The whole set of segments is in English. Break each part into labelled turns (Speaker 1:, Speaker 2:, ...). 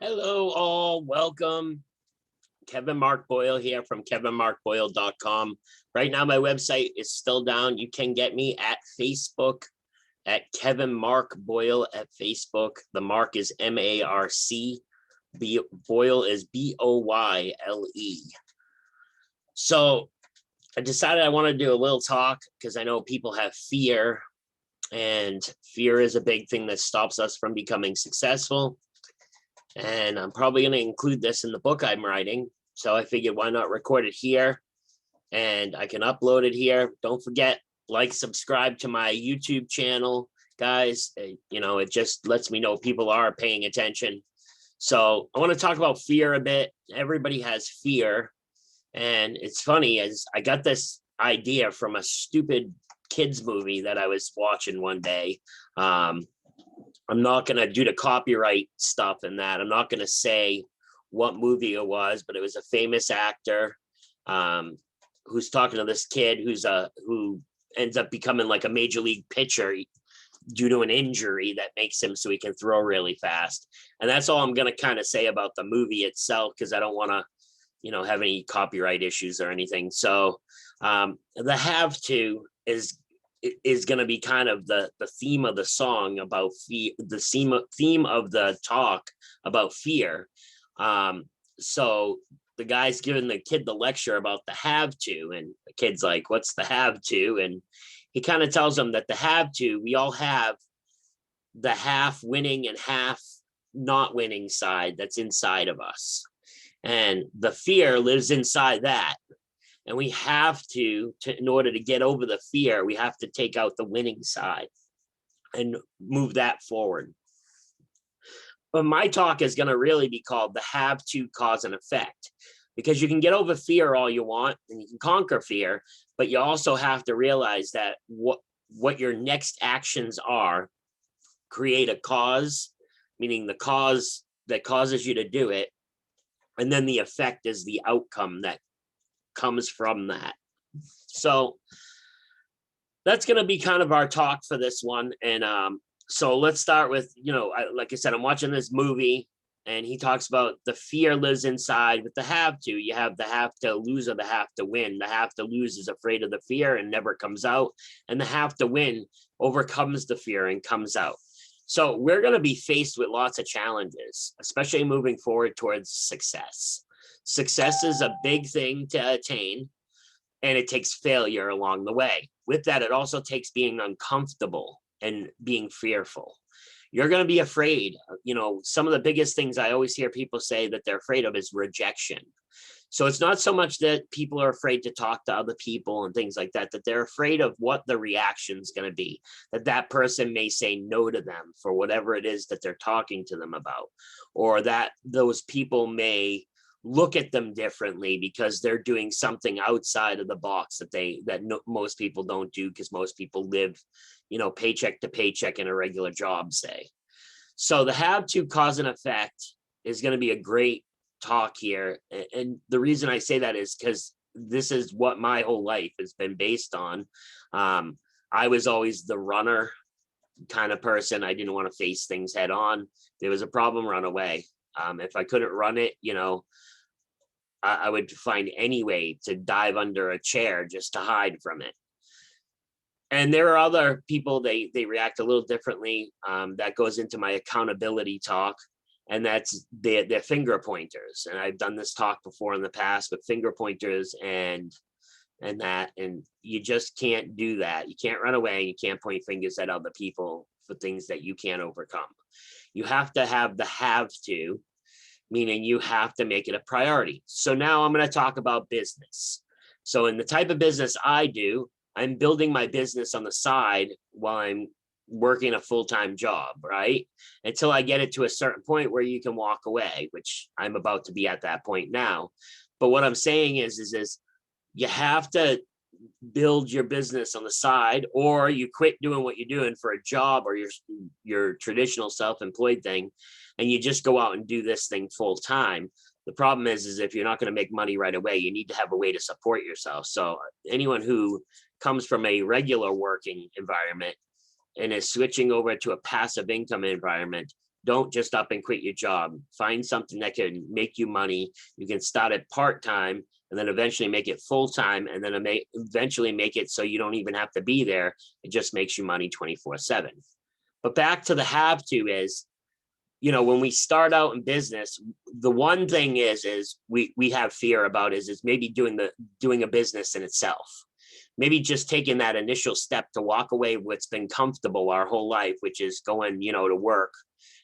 Speaker 1: Hello, all. Welcome. Kevin Mark Boyle here from kevinmarkboyle.com. Right now, my website is still down. You can get me at Facebook at Kevin Mark Boyle at Facebook. The Mark is MARC. Boyle is BOYLE. So I decided I want to do a little talk because I know people have fear, and fear is a big thing that stops us from becoming successful. And I'm probably going to include this in the book I'm writing. So I figured, why not record it here? And I can upload it here. Don't forget, like, subscribe to my YouTube channel, guys. It just lets me know people are paying attention. So I want to talk about fear a bit. Everybody has fear. And it's funny, as I got this idea from a stupid kids movie that I was watching one day. I'm not going to do the copyright stuff in that. I'm not going to say what movie it was, but it was a famous actor who's talking to this kid who ends up becoming like a major league pitcher due to an injury that makes him so he can throw really fast. And that's all I'm going to kind of say about the movie itself, because I don't want to, have any copyright issues or anything. So the have to is going to be kind of the theme of the song about fear, the theme of the talk about fear. So the guy's giving the kid the lecture about the have to, and the kid's like, what's the have to? And he kind of tells them that the have to, we all have the half winning and half not winning side that's inside of us. And the fear lives inside that. And we have to, in order to get over the fear, we have to take out the winning side and move that forward. But my talk is going to really be called the have to, cause and effect, because you can get over fear all you want and you can conquer fear, but you also have to realize that what your next actions are create a cause, meaning the cause that causes you to do it. And then the effect is the outcome that comes from that. So that's going to be kind of our talk for this one. And so let's start with, like I said, I'm watching this movie and he talks about the fear lives inside with the have to. You have the have to lose or the have to win. The have to lose is afraid of the fear and never comes out. And the have to win overcomes the fear and comes out. So we're going to be faced with lots of challenges, especially moving forward towards success. Success is a big thing to attain, and it takes failure along the way. With that, it also takes being uncomfortable and being fearful. You're going to be afraid. Some of the biggest things I always hear people say that they're afraid of is rejection. So it's not so much that people are afraid to talk to other people and things like that, that they're afraid of what the reaction is going to be, that person may say no to them for whatever it is that they're talking to them about, or that those people may look at them differently because they're doing something outside of the box most people don't do, because most people live, paycheck to paycheck in a regular job, say. So the have to, cause and effect is going to be a great talk here. And the reason I say that is because this is what my whole life has been based on. I was always the runner kind of person. I didn't want to face things head on. There was a problem, run away. If I couldn't run it, I would find any way to dive under a chair just to hide from it. And there are other people, they react a little differently. That goes into my accountability talk. And that's their finger pointers. And I've done this talk before in the past with finger pointers and you just can't do that. You can't run away. You can't point fingers at other people for things that you can't overcome. You have to have the have to, meaning you have to make it a priority. So now I'm going to talk about business. So in the type of business I do, I'm building my business on the side while I'm working a full-time job, right? Until I get it to a certain point where you can walk away, which I'm about to be at that point now. But what I'm saying is you have to build your business on the side, or you quit doing what you're doing for a job or your traditional self-employed thing, and you just go out and do this thing full time. The problem is if you're not going to make money right away, you need to have a way to support yourself. So anyone who comes from a regular working environment and is switching over to a passive income environment, don't just up and quit your job. Find something that can make you money. You can start it part-time and then eventually make it full-time, and then eventually make it so you don't even have to be there. It just makes you money 24/7. But back to the have to is, when we start out in business, the one thing is we have fear about is maybe doing a business in itself. Maybe just taking that initial step to walk away what's been comfortable our whole life, which is going, to work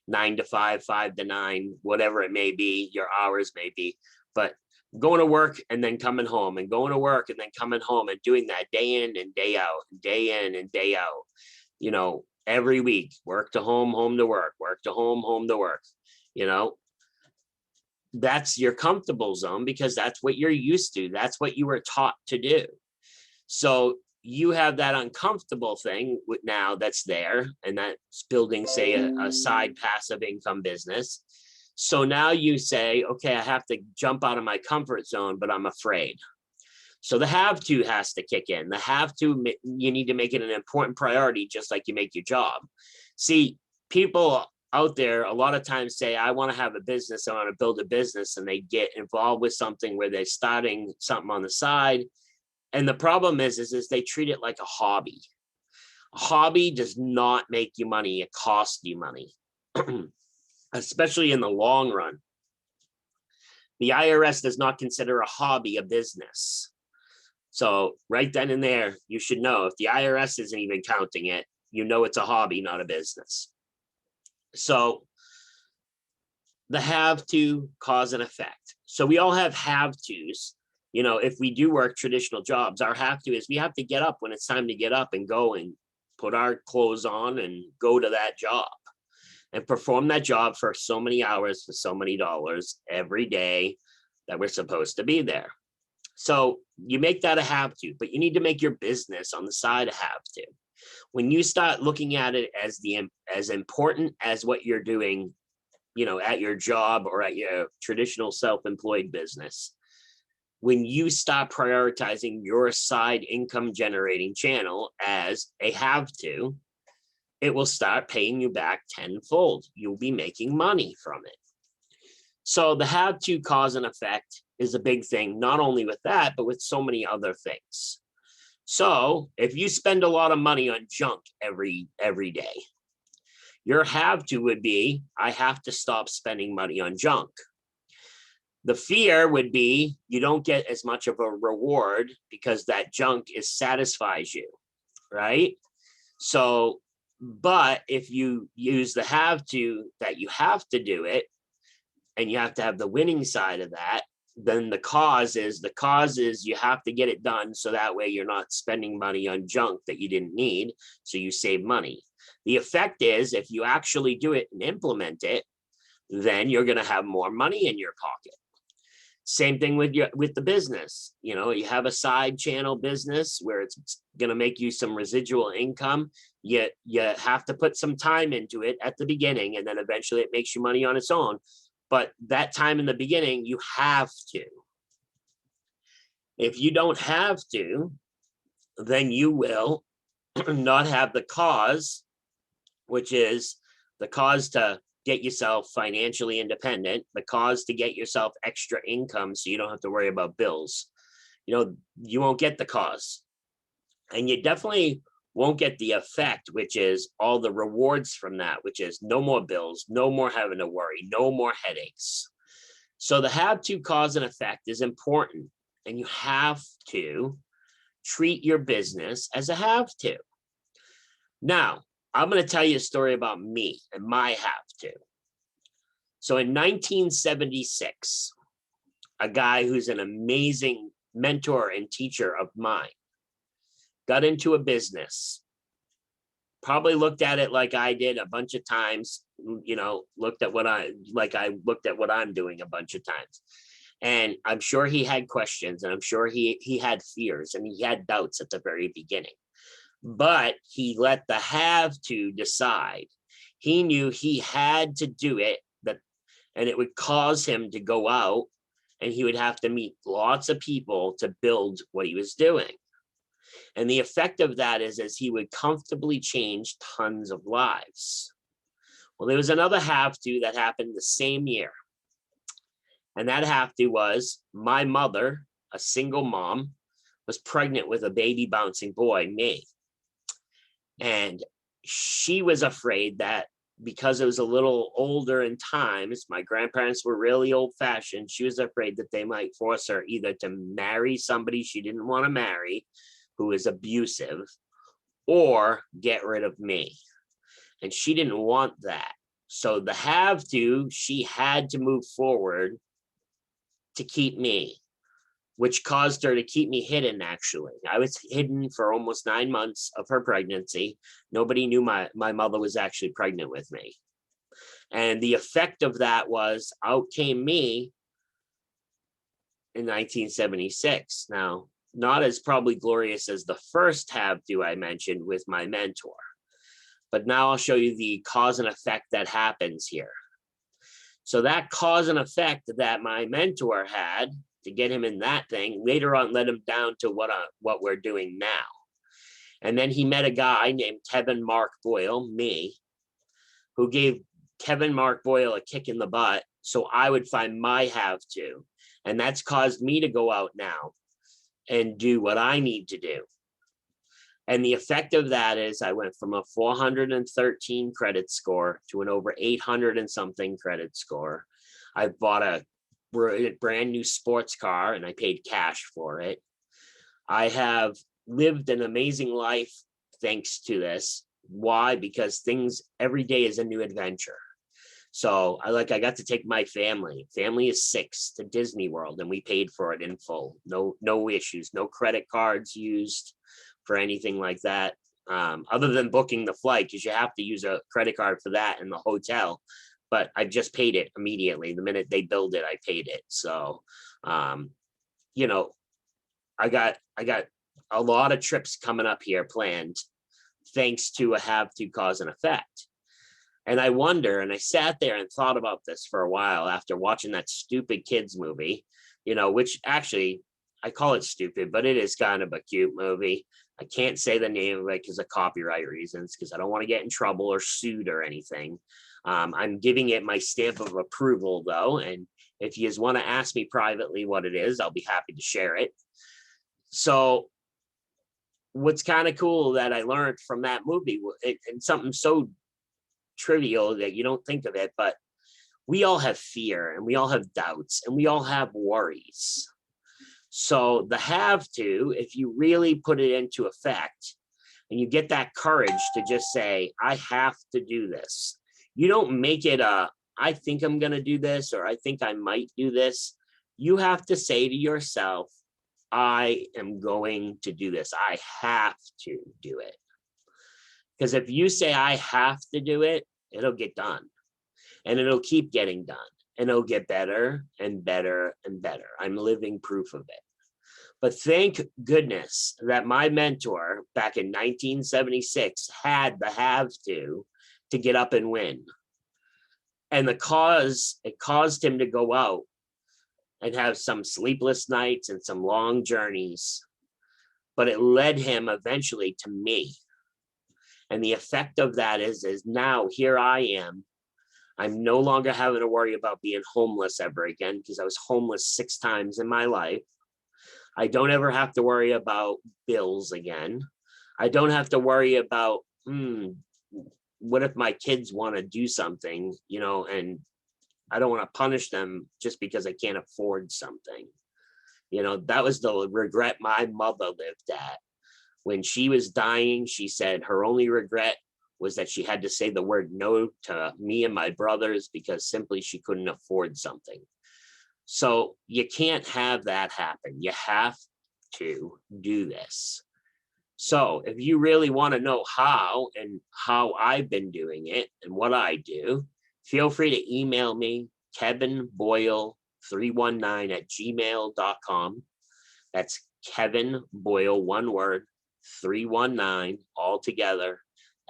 Speaker 1: 9 to 5, 5 to 9, whatever it may be, your hours may be, but going to work and then coming home, and going to work and then coming home, and doing that day in and day out, day in and day out, every week, work to home, home to work, work to home, home to work, that's your comfortable zone because that's what you're used to. That's what you were taught to do. So you have that uncomfortable thing now that's there, and that's building, say, a side passive income business. So now you say, okay, I have to jump out of my comfort zone, but I'm afraid. So the have to has to kick in. The have to, you need to make it an important priority, just like you make your job. See, people out there a lot of times say, I want to have a business, I want to build a business, and they get involved with something where they're starting something on the side. And the problem is they treat it like a hobby. A hobby does not make you money. It costs you money, especially in the long run. The IRS does not consider a hobby a business. So right then and there, you should know if the IRS isn't even counting it, it's a hobby, not a business. So the have to, cause and effect. So we all have tos. If we do work traditional jobs, our have to is we have to get up when it's time to get up and go and put our clothes on and go to that job and perform that job for so many hours for so many dollars every day that we're supposed to be there. So you make that a have to, but you need to make your business on the side a have to. When you start looking at it as important as what you're doing, at your job or at your traditional self-employed business, when you start prioritizing your side income generating channel as a have to, it will start paying you back tenfold. You'll be making money from it. So the have to, cause and effect is a big thing, not only with that, but with so many other things. So if you spend a lot of money on junk every day, your have to would be, I have to stop spending money on junk. The fear would be you don't get as much of a reward because that junk satisfies you, right? So, but if you use the have to, that you have to do it, and you have to have the winning side of that, then the cause is you have to get it done so that way you're not spending money on junk that you didn't need, so you save money. The effect is if you actually do it and implement it, then you're going to have more money in your pocket. Same thing with the business. You have a side channel business where it's going to make you some residual income. You have to put some time into it at the beginning, and then eventually it makes you money on its own. But that time in the beginning, you have to. If you don't have to, then you will not have the cause, which is the cause to get yourself financially independent, the cause to get yourself extra income so you don't have to worry about bills. You won't get the cause. And you definitely won't get the effect, which is all the rewards from that, which is no more bills, no more having to worry, no more headaches. So the have to, cause and effect is important, and you have to treat your business as a have to. Now, I'm going to tell you a story about me and my have to. So in 1976, a guy who's an amazing mentor and teacher of mine got into a business, probably looked at it like I did a bunch of times, looked at what I'm doing a bunch of times. And I'm sure he had questions, and I'm sure he had fears, and he had doubts at the very beginning. But he let the have to decide. He knew he had to do it, and it would cause him to go out, and he would have to meet lots of people to build what he was doing. And the effect of that is he would comfortably change tons of lives. Well, there was another have to that happened the same year. And that have to was my mother, a single mom, was pregnant with a baby bouncing boy, me. And she was afraid that because it was a little older in times, my grandparents were really old fashioned. She was afraid that they might force her either to marry somebody she didn't want to marry, who is abusive, or get rid of me. And she didn't want that. So the have to, she had to move forward to keep me, which caused her to keep me hidden, actually. I was hidden for almost 9 months of her pregnancy. Nobody knew my mother was actually pregnant with me. And the effect of that was out came me in 1976. Now, not as probably glorious as the first have to I mentioned with my mentor, but now I'll show you the cause and effect that happens here. So that cause and effect that my mentor had to get him in that thing, later on led him down to what we're doing now. And then he met a guy named Kevin Mark Boyle, me, who gave Kevin Mark Boyle a kick in the butt so I would find my have to. And that's caused me to go out now and do what I need to do. And the effect of that is I went from a 413 credit score to an over 800 and something credit score. I bought a brand new sports car and I paid cash for it. I have lived an amazing life thanks to this. Why? Because every day is a new adventure. So I got to take my family is 6 to Disney World, and we paid for it in full. No issues, no credit cards used for anything like that, other than booking the flight, because you have to use a credit card for that in the hotel. But I just paid it immediately. The minute they billed it, I paid it. So, you know, I got a lot of trips coming up here planned, thanks to a have to cause and effect. And I wonder, and I sat there and thought about this for a while after watching that stupid kids movie, which actually I call it stupid, but it is kind of a cute movie. I can't say the name of it because of copyright reasons, because I don't want to get in trouble or sued or anything. I'm giving it my stamp of approval, though. And if you want to ask me privately what it is, I'll be happy to share it. So what's kind of cool that I learned from that movie, and something so trivial that you don't think of it, but we all have fear and we all have doubts and we all have worries. So the have to, if you really put it into effect and you get that courage to just say, I have to do this. You don't make it I think I'm going to do this, or I think I might do this. You have to say to yourself, I am going to do this. I have to do it. Because if you say I have to do it, it'll get done. And it'll keep getting done. And it'll get better and better and better. I'm living proof of it. But thank goodness that my mentor back in 1976 had the have to get up and win. And it caused him to go out and have some sleepless nights and some long journeys. But it led him eventually to me. And the effect of that is now here I am. I'm no longer having to worry about being homeless ever again, because I was homeless 6 times in my life. I don't ever have to worry about bills again. I don't have to worry about, what if my kids want to do something, and I don't want to punish them just because I can't afford something. That was the regret my mother lived at. When she was dying, she said her only regret was that she had to say the word no to me and my brothers because simply she couldn't afford something. So you can't have that happen. You have to do this. So if you really want to know how I've been doing it and what I do, feel free to email me, kevinboyle319@gmail.com. That's Kevin Boyle, one word, 319 all together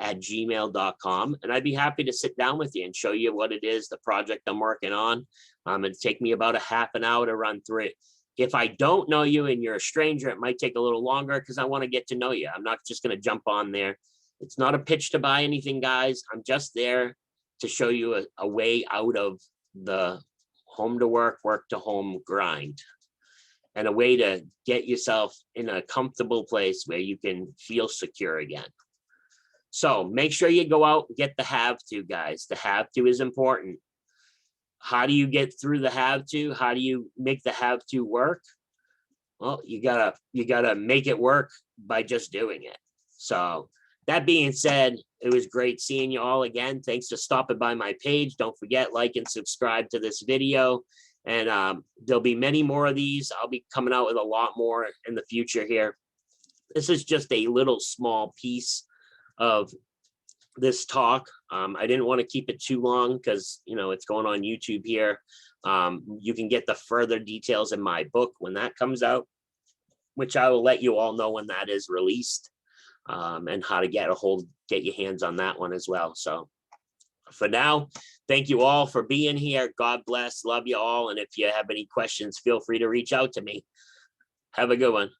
Speaker 1: @gmail.com. And I'd be happy to sit down with you and show you what it is, the project I'm working on. It'd take me about a half an hour to run through it. If I don't know you and you're a stranger, it might take a little longer because I want to get to know you. I'm not just going to jump on there. It's not a pitch to buy anything, guys. I'm just there to show you a way out of the home to work to home grind, and a way to get yourself in a comfortable place where you can feel secure again. So make sure you go out and get the have to, guys. The have to is important. How do you get through the have to? How do you make the have to work? Well, you gotta make it work by just doing it. So that being said, it was great seeing you all again. Thanks for stopping by my page. Don't forget, like and subscribe to this video. And there'll be many more of these. I'll be coming out with a lot more in the future here. This is just a little small piece of this talk. I didn't want to keep it too long because, you know, it's going on YouTube here. You can get the further details in my book when that comes out, which I will let you all know when that is released, and how to get your hands on that one as well. So for now, thank you all for being here. God bless. Love you all. And if you have any questions, feel free to reach out to me. Have a good one.